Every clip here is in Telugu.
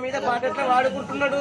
మీద పాటట్లా వాడుకుంటున్నాడు.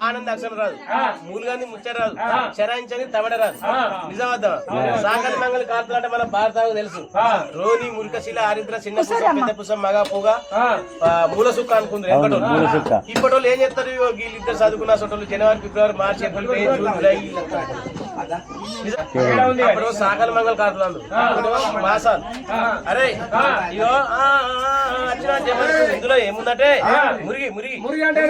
ఆనంద అక్షరం రాదు, మూలుగాని ముచ్చట రాదు, చరాయించని తమడ రాదు. నిజామద్దాం సాగర్ మంగళ కార్తలంటే మన భారతాకు తెలుసు. రోని మురికశీల ఆరిద్ర చిన్న పుసం పెద్ద పుసం మగ పూగా మూల సుక్క అనుకుంది. ఇప్పటి ఏం చెప్తారు? వీళ్ళిద్దరు చదువుకున్న చోటలు జనవరి ఫిబ్రవరి మార్చి ఏప్రిల్ మే జూన్ జూలై సాగర్ మంగళ కార్తలు మాసాలు. అరే ఇగో ఇందులో ఏముందంటే మురిగి మురిగి మురిగి అంటే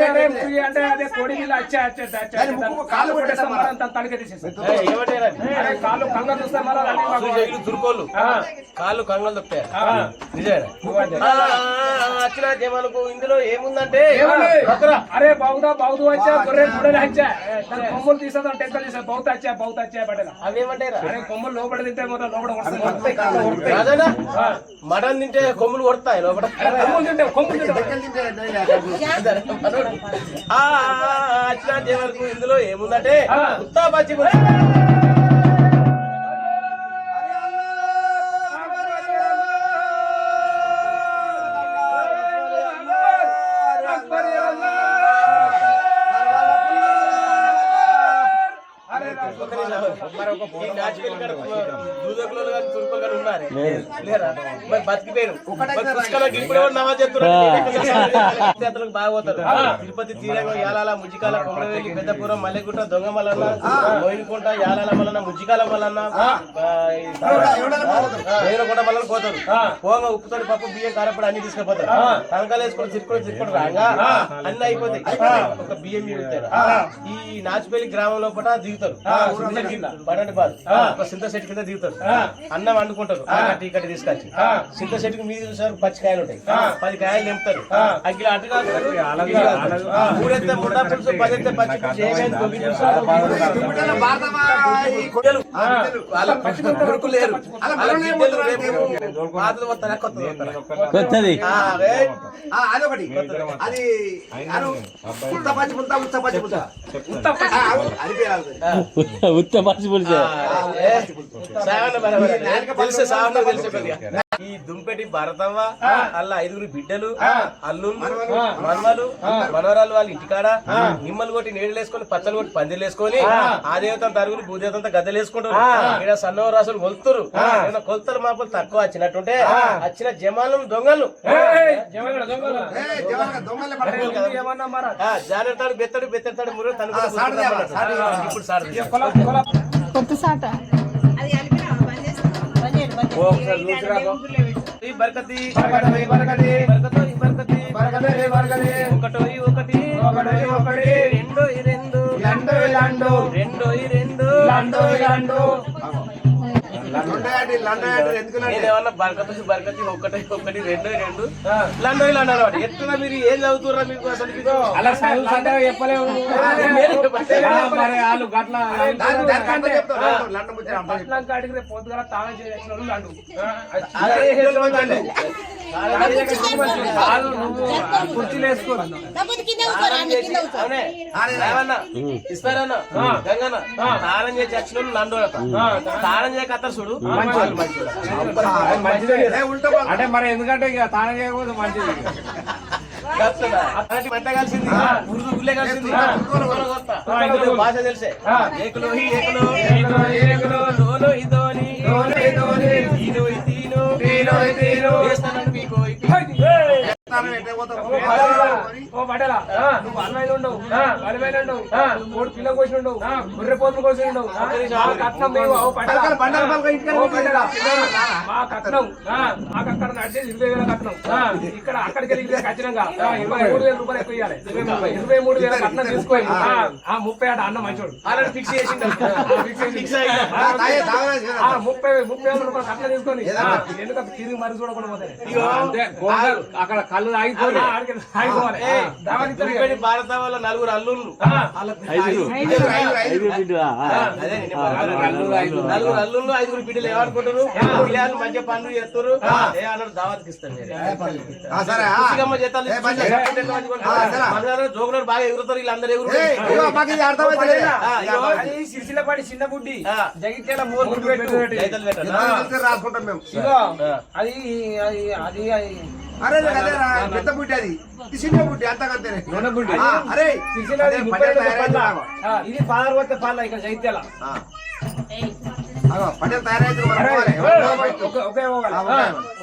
దుర్కోళ్ళు కాళ్ళు కంగలు దొక్కుతాయి. నిజమేనా? వచ్చిన జమాలకు ఇందులో ఏముందంటే అరే బాగుదా బాగుదు వచ్చా గొర్రె గుడ్డలు వచ్చా కొమ్మలు తీసేదా టెక్కలు తీసా బౌత వచ్చా బౌత వచ్చా పడేలా అవేమంటారు? అరే కొమ్మలు లోపల తింటే మొత్తం లోపల మటన్ తింటే కొమ్ములు కొడతాయి లోపల. కొమ్ములు తింటే కొమ్ములు వచ్చిన జమాలకు ఇందులో ఏముందంటే ఉత్తా పచ్చి బతికిపోయారు బాగా పోతారు. తిరుపతి తీరంగం యాలాల ముజ్జికాల కొమరవేలి పెద్దపురం మల్లెగుట్ట దొంగమల్లన్న మోయినకుంట యాలాల మల్లన్న ముజ్జికాల మల్లన్న వేలకొండ మల్లన్న పోతారు. పోంగ ఉప్పుతోటి పప్పు బియ్యం కారపడి అన్ని తీసుకుపోతారు. టంకాలు వేసుకొని చిరుకొని రాగా అన్ని అయిపోతాయి. ఒక బియ్యం మిగులుతారు. ఈ నాచుపల్లి గ్రామం లోపల దిగుతారు. బడండి బాధ ఒక సింత సెట్ కింద దిగుతారు. అన్నం వండుకుంటారు. ఇక్కడ తీసుకొచ్చి సింత సెట్ కి మీద చూసారు పచ్చికాయలు ఉంటాయి. 10 కాయలు నింపుతారు. అగ్గిలో అటు కాస్తారు. మూడెత్తే ముడ్డా పులుసు 10 ఎత్తే పచ్చి పులుసు ఏమైంది అదొకటి అది ఈ దుంపెటి భరతవ్వ అలా 5 బిడ్డలు అల్లుళ్ళు మనవలు మనవరాలు వాళ్ళ ఇంటికాడ నిమ్మలు కొట్టి నీళ్ళు వేసుకొని పచ్చలు కొట్టి పందిలు వేసుకొని ఆ దేవత తరుగులు భూదేవత గద్దెలు వేసుకుంటారు. ఇక్కడ సన్నవ రాసులు కొలుతురు. కొలతలు మాపులు తక్కువ వచ్చినట్టుంటే వచ్చిన జమాలను దొంగలు జానెడతాడు బెత్తడు బెత్తెడతాడు మురు తను ఇప్పుడు బరకతి ఒకటి రెండో నేనేమన్నా బరకతి బరకతి ఒకటి రెండో లండో లండో ఎట్లా మీరు ఏం చదువుతుర్రా? మీకు అసలు అలా చెప్పలేము. పొద్దుగా తాళం చేసిన కుర్చీలు వేసుకో ఇస్తారన్న గంగన్న తాళం చేసి వచ్చిన లండో తాళం చేయక అత్తారు చూడు. అంటే మరి ఎందుకంటే ఇక తాళం చేయకపోతే మంచిది. మంట కలిసింది ఉర్దు గుల్లే కలిసింది భాష తెలిసే ఏకులో మీకు పిల్ల కోసినుండవు గొర్రె పోతులు కోసినుండవు కట్నం మా కట్నం మాకు అక్కడ నడిచేది 20,000 కట్నం. ఇక్కడ అక్కడికి వెళ్ళి ఖచ్చితంగా 23,000 రూపాయలు ఎక్కువ ఇవ్వాలి. 23,000 కట్నం తీసుకొని 30 ఆట అన్న మంచోడు ఆల్రెడీ ఫిక్స్ చేసిండు. 30,000 రూపాయలు కట్నం తీసుకొని ఎందుకంటే తిరిగి మరి చూడకుండా పోతాయి. అక్కడ కళ్ళు ఆగిపోవాలి. భారత వాళ్ళ 4 అల్లుళ్ళు 4 అల్లుళ్ళు 5 బిడ్డలు ఏమనుకుంటారు? పిల్లలు మంచి పనులు చేస్తారు. ఏ అన్నాడు దావత్కి ఇస్తారు. జోగులు బాగా ఎగురుతారు. వీళ్ళందరూ ఎగురుతారు. సిరిసిల్లపాటి చిన్న బుడ్డి జగిత్యాల రాసుకుంటాం మేము. అది అరే అదేరా పెద్ద బుట్టి అది ఇది చిన్న బుట్టి అంతకంతేనే బుడ్డి. అరే సిరిసిల్ల అదే 30 పటేల్ ఏళ్ళ తయారైతే పల్ల. రావు. ఇది పార్వతి పల్ల ఇక్కడ జైత్యాల. పటేల్ తయారైతే మనం అరే, పోవాలి. ఒకే పోవాలి.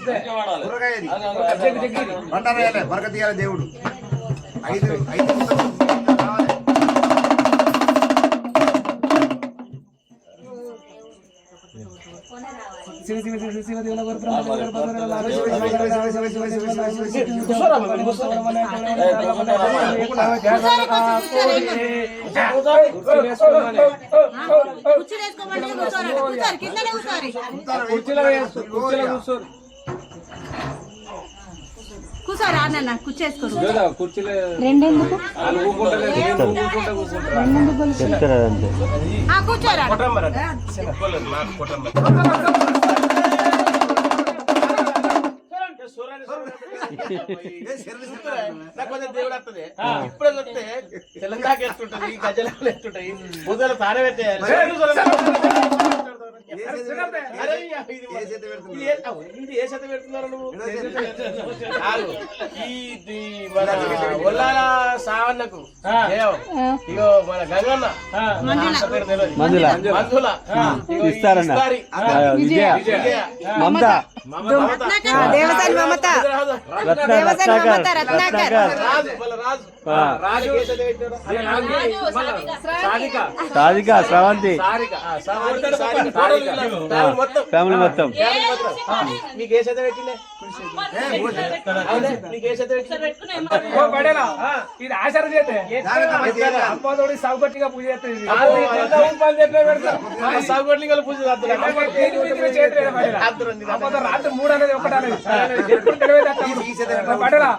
ఒకే. కూరగాయ ఇది. జగ్గి, జగ్గి ఇది. బండారా వేయాలి, బరక తీయాలి దేవుడు 5 కావాలి. శివ శివ శివ శివ దేవుల గురు బ్రహ్మ దేవుల గురు బ్రహ్మ దేవుల గురు శివ శివ శివ శివ శివ శివ శివ శివ శివ కూర్చోరా మరి, కూర్చోరా. కూర్చోలేసుకోమంటే కూర్చోరు కూర్చోరు కిందనే కూర్చోరు కుర్చీలో కూర్చోరు. కూర్చోరు అన్న కూర్చేసుకోరు లేదా కుర్చీలో రెండెందుకు వాళ్ళు ఊరుకుంటలేదు, నేను ఊరుకుంటా కూర్చుంటా. కూర్చోరా కొట్టంబర చెప్పలేదు నాకు కొట్టంబర నాకు కొంచెం దేవుడు వస్తుంది ఇప్పుడే వస్తే తెలంగాణ వేస్తుంటది గజలు వేస్తుంటాయి బుద్ధలు తానే పెట్టేయాలి ఇది ఏ శాతం పెడుతున్నారు నువ్వు కాదు. ఈ మన ఒల్లాల సావన్నకు ఇగో మన గంగన్న మంజుల ఇగో ఈ ఇస్తారి, విజయ, మమత దేవతని మమత దేవతని మమత రత్నాకర్ రాజు వాళ్ళ రాజు రాజు ఏ శాతం పెట్టారు? సాధిక సాధిక శ్రవంతి మొత్తం ఫ్యామిలీ మొత్తం మీకు ఏ శాతం పెట్టిండే మీకు ఏ శాతం పెట్టిండే ఓ పడేలా ఇది ఆచారం చేస్తే అమ్మతోడి సౌకర్యంగా పూజ చేస్తుంది. సాగుబడిగా పూజ అమ్మతో రాత్రి 3 అనేది ఒకటి అనేది ఎప్పుడు తెలియదు అట్లా. పడేలా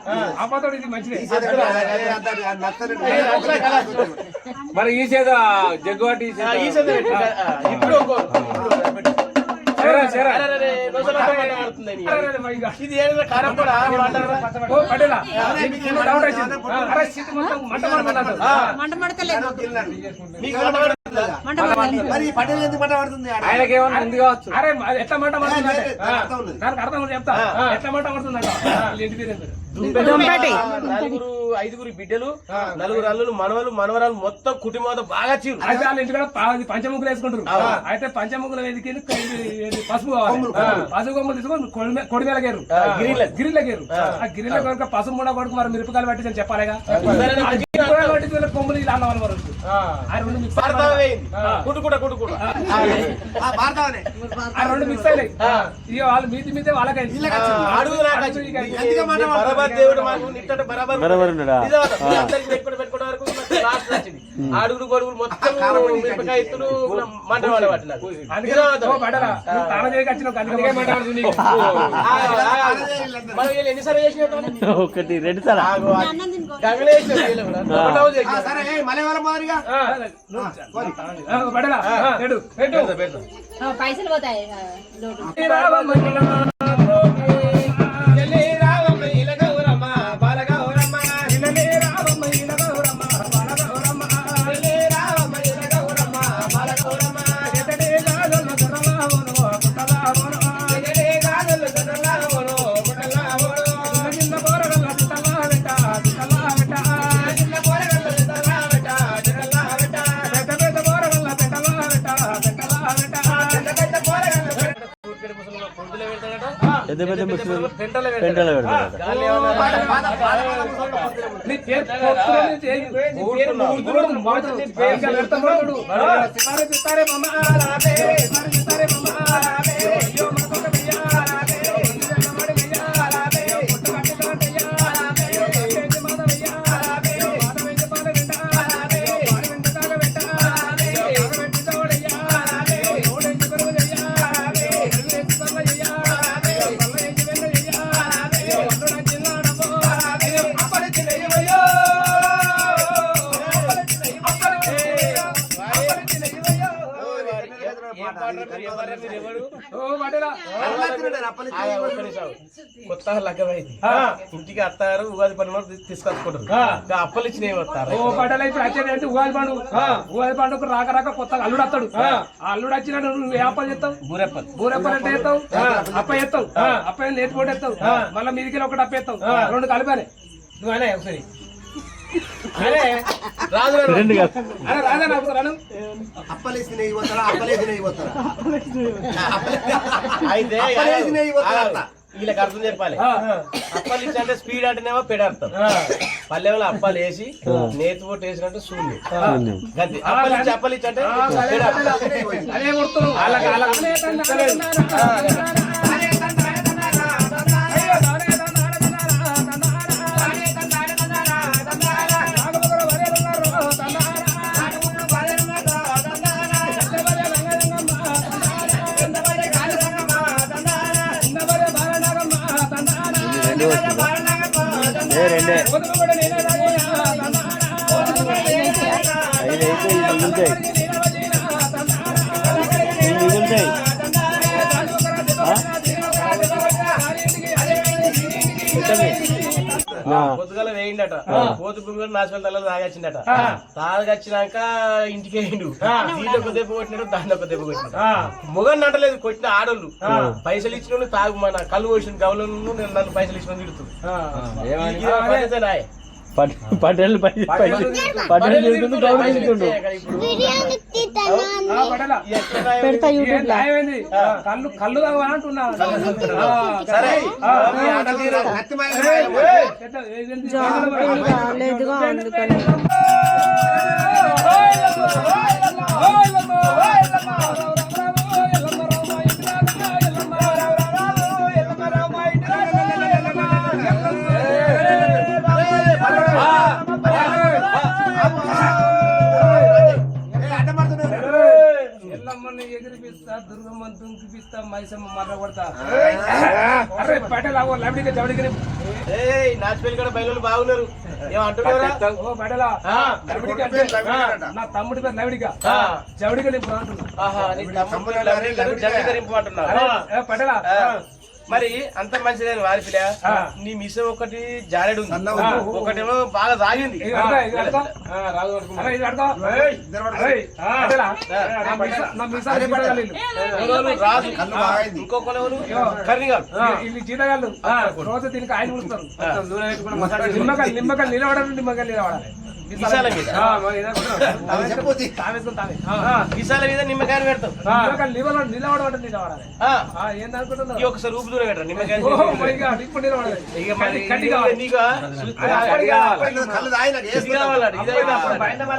అమ్మతోడి ఇది మంచిది. మరి ఈ చేత జగ్గువాటి ఈ శాతం పెట్టిండే ఇప్పుడు ఇది ఏదైనా కారం కూడా పడేలా మంట మంట మడతలేదు మీకు వంట పడుతుందా? మంట మడతలేదు మరి పటేల్ ఎందుకు మంట పడుతుంది ఆడ? ఆయనకి ఏమన్నా ఉంది కావచ్చు. అరే ఎట్లా మంట పడుతుందంటే అర్థం ఉంది. దానికి అర్థం ఉంది చెప్తా. ఎట్లా మంట పడుతుందంట ఇంటి పేరు ఏం పేరు? నలుగురు 5 బిడ్డలు 4 అల్లులు మనవలు మనవరాలు మొత్తం కుటుంబంతో బాగా చీరు అయితే వాళ్ళ ఇంటి కూడా పంచముఖులు వేసుకుంటారు. అయితే పంచముఖుల వేదిక పసుపు కావాలి. పసుపు కొమ్మలు తీసుకొని కొడి మీద గేరు గిరిల గేరు ఆ గిరిల కొడుకు పసుపు మూడ కొడుకు మరి మిరపకాయలు పట్టించని చెప్పాలిగా. పట్టించిన కొమ్ములు ఇలా అన్న వాళ్ళు ఆ రెండు మిక్స్ ఆ రెండు మిక్స్ అయినాయి. ఇక వాళ్ళు మీది వాళ్ళకైంది. బరాబర్ ఉన్నాడా అడుగులు గొడుగులు మొత్తం మిరపకాయ ఎత్తులు మంట పట్టినారు. మనం ఎన్నిసార్లు చేసిన ఒకటి 2 సార్లు అన్నం తినుకో సరే మలయాళం మాదిరిగా పైసలు పోతాయి లోటు పెద్ద పెద్ద ముస్లింలు పెంటలు పెంటలు పెడతారు ఓ పటేలా కొత్త లగ్గమైంది ఇంటికి అత్తారు ఉగాది పండుగ తీసుకొచ్చుకుంటారు అప్పలు ఇచ్చిన వస్తారు ఓ పటేలా ఇప్పుడు వచ్చేది అంటే ఉగాది పండుగ రాక రాక కొత్తగా అల్లుడు వస్తాడు ఆ అల్లుడు వచ్చిన నువ్వు ఏ అప్పలు చేస్తావు బూరెప్పలు అంటే చేస్తావు అప్ప చేస్తావు అప్ప నేతి పోటీ వేస్తావు మళ్ళీ మీదికి ఒకటి అప్ప వేస్తావు రెండు కలిపాలి నువ్వు అనే ఒకసారి రాజు రెండు కాదు అరే రాజా నాకు రాను అప్పలేసి నెయ్యి పోతారా అప్పలేసి నెయ్యి పోతారా అయితే అప్పలేసి నెయ్యి పోతారా వీళ్ళకి అర్థం చెప్పాలి అప్పాలు ఇచ్చి అంటే స్పీడ్ అంటేనేమో పెడతాం పల్లెలో అప్పాలు వేసి నేతి పోటు వేసినట్టు శూన్యం గది అప్పలు ఇచ్చి అంటే అదే కొడుతున్నావు రెండే ఐదు అయితే మిగులుతాయి మిగులుతాయి పొద్దుగల వేయిండట కోతి పుంగులు నాశనం తల తాగొచ్చిండట తాగొచ్చినాక ఇంటికి వేయండు దీంట్లో ఒక దెబ్బ కొట్టినాడు దాంట్లో ఒక దెబ్బ కొట్టినాడు మొగన్ అంటలేదు కొట్టిన ఆడోళ్ళు పైసలు ఇచ్చిన తాగు మన కళ్ళు పోసిన గౌలను నన్ను పైసలు ఇచ్చిన తిడుతుంది పటేళ్ళు పటేళ్ళు తిరుగుతుంది గౌరవం తిరుగుతుండు కళ్ళు కళ్ళు అంటున్నా రాలేదుగా అందుకని ఎగిరిపిస్తా దుర్గమ్మని దుంకిపిస్తా మైసమ్మ మర్ర కొడతా అరే పటేల్ అవో లబడికి జవడికి నాచిపల్లి కూడా బయలు బాగున్నారు ఏమంటున్నారా ఓ పటేలా నా తమ్ముడి పేరు లబడిగా జవడిగా నింపు అంటున్నా పటేలా మరి అంత మంచిదని వారిపిలే నీ మిస్ ఒకటి జారెడు ఉంది ఒకటేమో బాగా సాగింది రాజు ఇంకొకరు కర్ణిగారు వీళ్ళు జీతగాళ్ళు రోజు దీనికి ఆయన పుడుస్తారు నిమ్మకాయలు నిలబడాలి నిమ్మకాయలు నిలబడాలి విశాల మీద విశాల మీద నిమ్మకాయలు పెడతాం నిలబడమంటే నిలబడాలి ఏందనుకుంటున్నావు ఒకసారి రూపు దూరం పెట్టరా నిమ్మకాయ ఇప్పుడు నిలబడాలి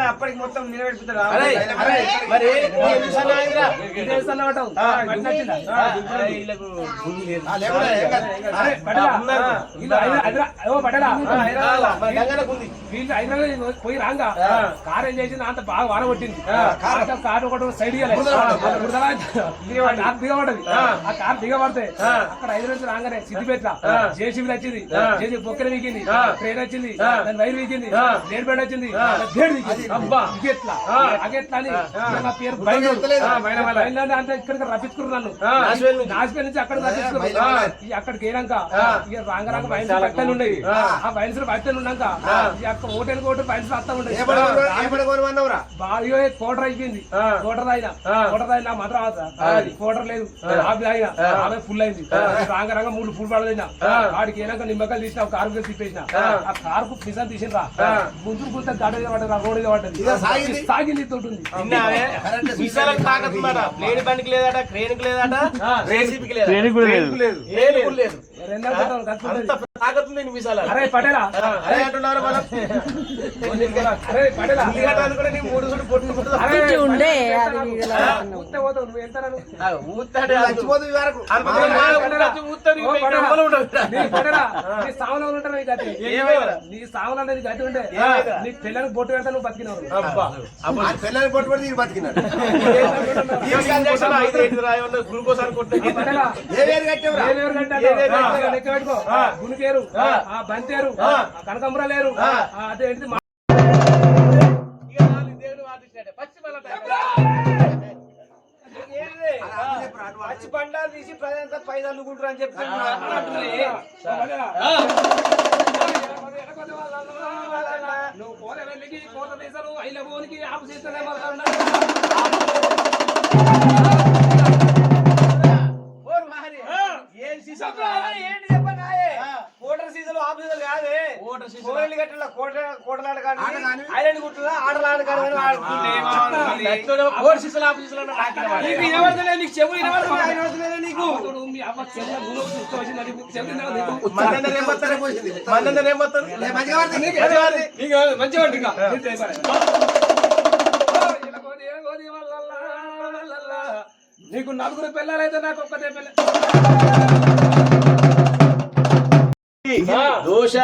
అప్పటికి మొత్తం నిలబెడుతారు మరి వీళ్ళు హైదరాబాద్ పోయి రాంగా కార్ ఏం చేసింది అంత బాగా వాన కొట్టింది కార్ ఒకటి సైడ్ దిగబడ్డది ఆ కార్ దిగబడితే అక్కడ హైదరాబాద్ రాగానే సిద్దిపేట జేసీబీ వచ్చింది జేసీబీ బొక్కలు వీకింది ట్రైన్ వచ్చింది దాని వైర్ వీకింది బ్లేడ్ బెడ్ వచ్చింది బ్లేడ్ వీకింది అబ్బా ఇగెట్లా అగెట్లా అని నా పేరు బయలు అంతా ఇక్కడికి రప్పించుకున్నారు నన్ను నాసిపల్లి నుంచి అక్కడ రప్పించుకున్నారు అక్కడికి వెళ్ళాక ఇక రాంగ రాంగ బయలు బట్టలు ఉన్నాయి ఆ బయలు బట్టలు ఉన్నాక అక్కడ హోటల్ కోట బయలు వస్తా ఉంటాయి కోటర్ అయిపోయింది కోటర్ అయినా మాత్రం కోటర్ లేదు ఆమె ఫుల్ అయింది రాంగ రాంగ 3 ఫుల్ పడదైనా వాడికి ఏనాక నిమ్మకాయలు తీసిన కారు తిప్పేసిన ఆ కారుకు పిసన్ తీసిండ్రా గుంతురు గుంత గడ్డ రోడ్డుగా పడ్డది సాగింది తోటి ప్లేన్ బండికి లేదట క్రేన్ కి లేదట రేసిపికి లేదు తాగుతుంది విశాల అరే పటేలా అరే అంటున్నారు మనం ఉండే నువ్వు ఎంత సావనంలో ఉంటాను నీ సావన అనేది గట్టి ఉంటే నీ పిల్లలకు బొట్టు పెడతా నువ్వు బతికినావు పిల్లలకి బొట్టు పెడితే బతికినాడు గ్లూకోజ్ అనుకుంటే లెక్క పెట్టుకో గునికేరు ఆ బంతేరు కనకంబర లేరు అదేంటి పచ్చి పండాలు తీసి ప్రజలంతా పై చల్లుకుంటారు అని చెప్తున్నా నువ్వు కోర వెళ్ళి కోత తీసలు అయిన పోనికి ఆపు చేస్తూనే ఏంటి చెప్పండి కోటర్ సీజన్ ఆఫీసర్ కాదే కోరలు గట్ల కోటలాట కానీ ఐలాండ్ గుట్ల ఆటలాట కానీ నీకు చెవులు వినబడుతున్నాయి నీకు మీ అమ్మ మంచిగా నీకు నలుగురు పిల్లలైతే నాకు ఒక్కటే పిల్ల దోశ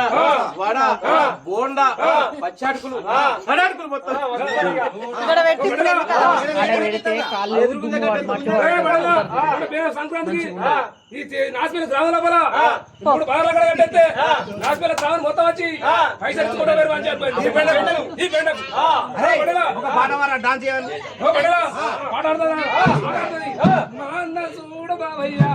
వడ బోండా పచ్చాడుకులు అడాడుకులు మొత్తం సంక్రాంతికి ఈ నాసిపల్లి గ్రామం లోపల ఇప్పుడు బాగా కట్టేస్తే నాసిపల్లి గ్రామం మొత్తం వచ్చి పైసలు కూడా డాన్స్ చేయాలి చూడ బాబయ్యా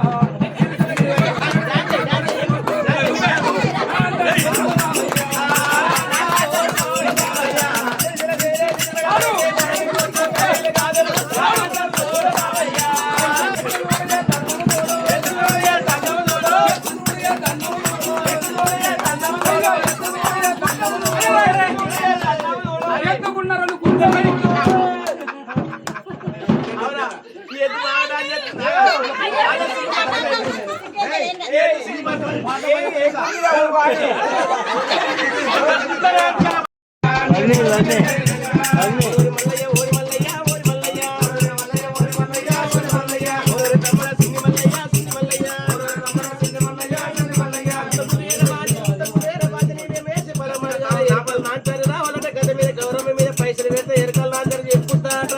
పైసలు పెడితే ఎరకల్ నాందరు చెప్పుకుంటాట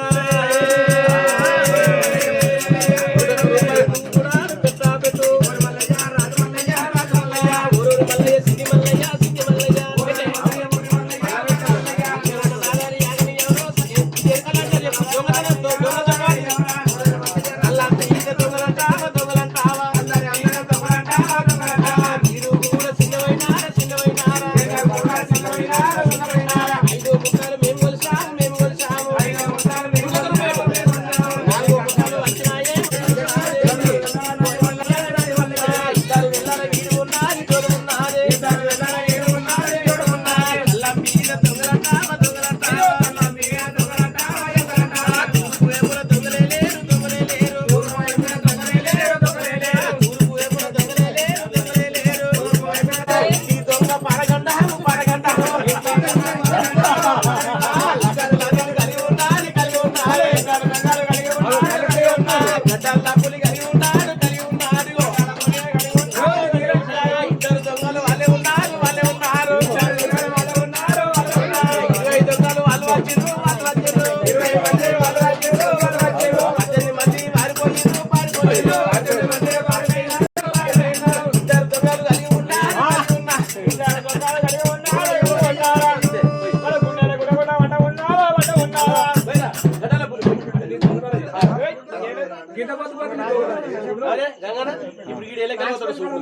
ఇప్పుడు ఈ డేలే కలుగుతాడు చూడు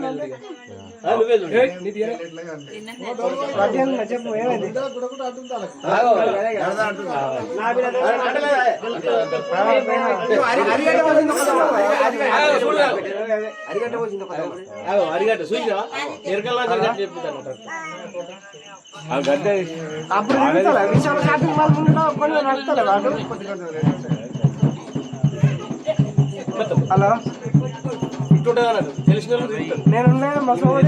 నువ్వే చూడు చెప్పు ఏమైంది అరిగట్ట చూసినా ఎరకల్లా చెప్తాను అప్పుడు విశాల షాపింగ్ మాల్ ముందు కొన్ని నడుస్తాలే వాడు హలో ఇట్టుంటది తెలిసిన నేను మా సోదరు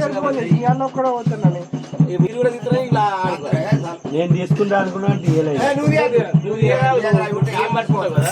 ఇవన్నీ కూడా పోతున్నాను మీరు కూడా తింటారా ఇలా నేను తీసుకుంటా అనుకున్నా తీయలేదు నువ్వు ఏం పట్టుకుంటావు కదా